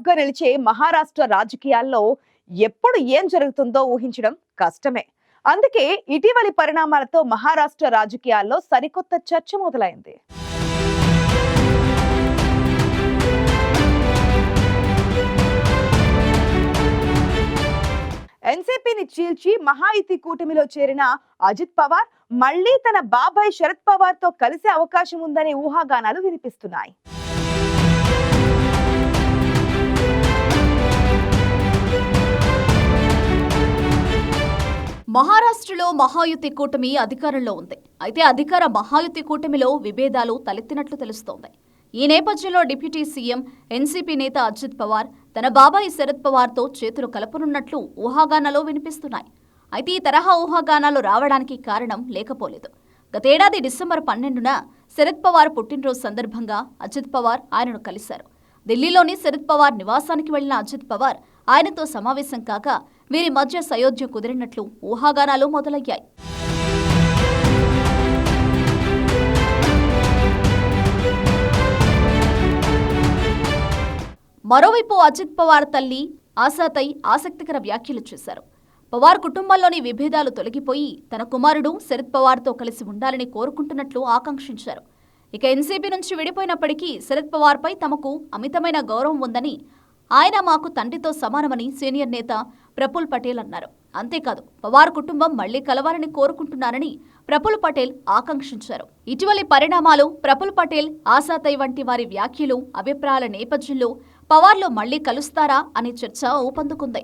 గా నిలిచే మహారాష్ట్ర రాజకీయాల్లో ఎప్పుడు ఏం జరుగుతుందో ఊహించడం కష్టమే. అందుకే ఇటీవలి పరిణామాలతో మహారాష్ట్ర రాజకీయాల్లో సరికొత్త చర్చ మొదలైంది. ఎన్సీపీని చీల్చి మహాయుతి కూటమిలో చేరిన అజిత్ పవార్ మళ్లీ తన బాబాయ్ శరద్ పవార్ తో కలిసే అవకాశం ఉందనే ఊహాగానాలు వినిపిస్తున్నాయి. మహారాష్ట్రలో మహాయుతి కూటమి అధికారంలో ఉంది. అయితే అధికార మహాయుతి కూటమిలో విభేదాలు తలెత్తినట్లు తెలుస్తోంది. ఈ నేపథ్యంలో డిప్యూటీ సీఎం ఎన్సీపీ నేత అజిత్ పవార్ తన బాబాయి శరద్ పవార్తో చేతులు కలపనున్నట్లు ఊహాగానాలు వినిపిస్తున్నాయి. అయితే ఈ తరహా ఊహాగానాలు రావడానికి కారణం లేకపోలేదు. గతేడాది డిసెంబర్ 12న శరద్ పవార్ పుట్టినరోజు సందర్భంగా అజిత్ పవార్ ఆయనను కలిశారు. ఢిల్లీలోని శరద్ పవార్ నివాసానికి వెళ్లిన అజిత్ పవార్ ఆయనతో సమావేశం కాగా వీరి మధ్య సయోధ్య కుదిరినట్లు ఊహాగానాలు మొదలయ్యాయి. మరోవైపు అజిత్ పవార్ తల్లి ఆశాతై ఆసక్తికర వ్యాఖ్యలు చేశారు. పవార్ కుటుంబంలోని విభేదాలు తొలగిపోయి తన కుమారుడు శరద్ పవార్తో కలిసి ఉండాలని కోరుకుంటున్నట్లు ఆకాంక్షించారు. ఇక ఎన్సీపీ నుంచి విడిపోయినప్పటికీ శరద్ పవార్పై తమకు అమితమైన గౌరవం ఉందని, ఆయన మాకు తండ్రితో సమానమని సీనియర్ నేత ప్రఫుల్ పటేల్ అన్నారు. అంతేకాదు పవార్ కుటుంబం మళ్లీ కలవాలని కోరుకుంటున్నారని ప్రఫుల్ పటేల్ ఆకాంక్షించారు. ఇటీవలి పరిణామాలు, ప్రఫుల్ పటేల్, ఆశాతై వంటి వారి వ్యాఖ్యలు, అభిప్రాయాల నేపథ్యంలో పవార్లు మళ్లీ కలుస్తారా అనే చర్చ ఊపందుకుంది.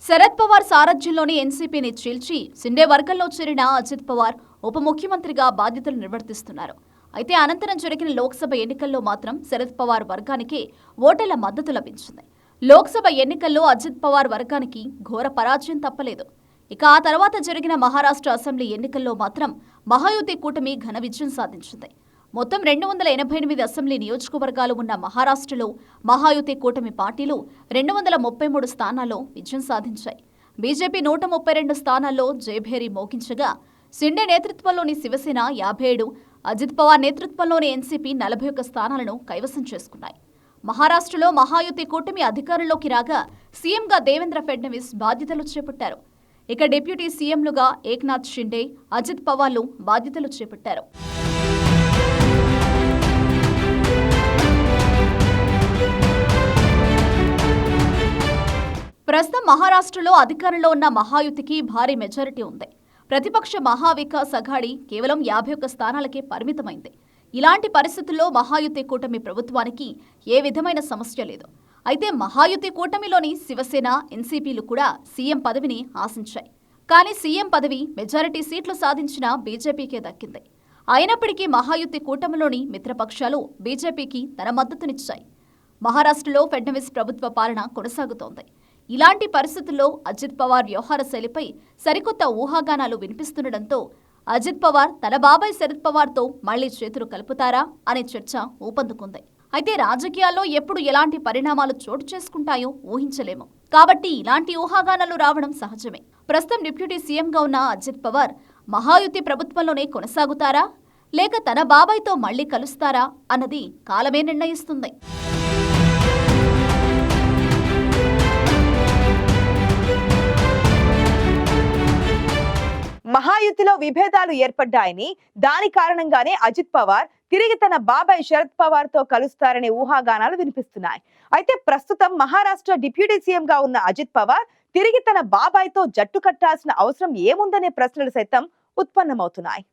శరద్ పవార్ సారథ్యంలోని ఎన్సీపీని చీల్చి సిండే వర్గంలో చేరిన అజిత్ పవార్ ఉప ముఖ్యమంత్రిగా బాధ్యతలు నిర్వర్తిస్తున్నారు. అయితే అనంతరం జరిగిన లోక్సభ ఎన్నికల్లో మాత్రం శరద్ పవార్ వర్గానికి ఓటర్ల మద్దతు లభించింది. లోక్సభ ఎన్నికల్లో అజిత్ పవార్ వర్గానికి ఘోర పరాజయం తప్పలేదు. ఇక ఆ తర్వాత జరిగిన మహారాష్ట్ర అసెంబ్లీ ఎన్నికల్లో మాత్రం మహాయుతి కూటమి ఘన విజయం సాధించింది. మొత్తం 288 అసెంబ్లీ నియోజకవర్గాలు ఉన్న మహారాష్ట్రలో మహాయుతి కూటమి పార్టీలు 233 స్థానాల్లో విజయం సాధించాయి. బీజేపీ 132 స్థానాల్లో జయభేరి మోగించగా, సిండే నేతృత్వంలోని శివసేన 57, అజిత్ పవార్ నేతృత్వంలోని ఎన్సీపీ 41 స్థానాలను కైవసం చేసుకున్నాయి. మహారాష్ట్రలో మహాయుతి కూటమి అధికారంలోకి రాగా సీఎంగా దేవేంద్ర ఫడ్నవీస్ బాధ్యతలు చేపట్టారు. ఇక డిప్యూటీ సీఎంలుగా ఏక్నాథ్ షిండే, అజిత్ పవార్లు బాధ్యతలు చేపట్టారు. ప్రస్తుతం మహారాష్ట్రలో అధికారంలో ఉన్న మహాయుతికి భారీ మెజారిటీ ఉంది. ప్రతిపక్ష మహావికాస్ అఘాడీ కేవలం 51 స్థానాలకే పరిమితమైంది. ఇలాంటి పరిస్థితుల్లో మహాయుతి కూటమి ప్రభుత్వానికి ఏ విధమైన సమస్య లేదు. అయితే మహాయుతి కూటమిలోని శివసేన, ఎన్సీపీలు కూడా సీఎం పదవిని ఆశించాయి. కానీ సీఎం పదవి మెజారిటీ సీట్లు సాధించిన బీజేపీకే దక్కింది. అయినప్పటికీ మహాయుతి కూటమిలోని మిత్రపక్షాలు బీజేపీకి తన మద్దతునిచ్చాయి. మహారాష్ట్రలో ఫడ్నవీస్ ప్రభుత్వ పాలన కొనసాగుతోంది. ఇలాంటి పరిస్థితుల్లో అజిత్ పవార్ వ్యవహార శైలిపై సరికొత్త ఊహాగానాలు వినిపిస్తుండటంతో అజిత్ పవార్ తన బాబాయ్ శరద్ పవార్తో మళ్లీ చేతులు కలుపుతారా అనే చర్చ ఊపందుకుంది. అయితే రాజకీయాల్లో ఎప్పుడు ఎలాంటి పరిణామాలు చోటు చేసుకుంటాయో ఊహించలేము. కాబట్టి ఇలాంటి ఊహాగానాలు రావడం సహజమే. ప్రస్తుతం డిప్యూటీ సీఎంగా ఉన్న అజిత్ పవార్ మహాయుతి ప్రభుత్వంలోనే కొనసాగుతారా, లేక తన బాబాయ్తో మళ్లీ కలుస్తారా అన్నది కాలమే నిర్ణయిస్తుంది. మహాయుతిలో విభేదాలు ఏర్పడ్డాయని, దాని కారణంగానే అజిత్ పవార్ తిరిగి తన బాబాయ్ శరద్ పవార్ తో కలుస్తారనే ఊహాగానాలు వినిపిస్తున్నాయి. అయితే ప్రస్తుతం మహారాష్ట్ర డిప్యూటీ సీఎం గా ఉన్న అజిత్ పవార్ తిరిగి తన బాబాయ్ తో జట్టు కట్టాల్సిన అవసరం ఏముందనే ప్రశ్నలు సైతం ఉత్పన్నమవుతున్నాయి.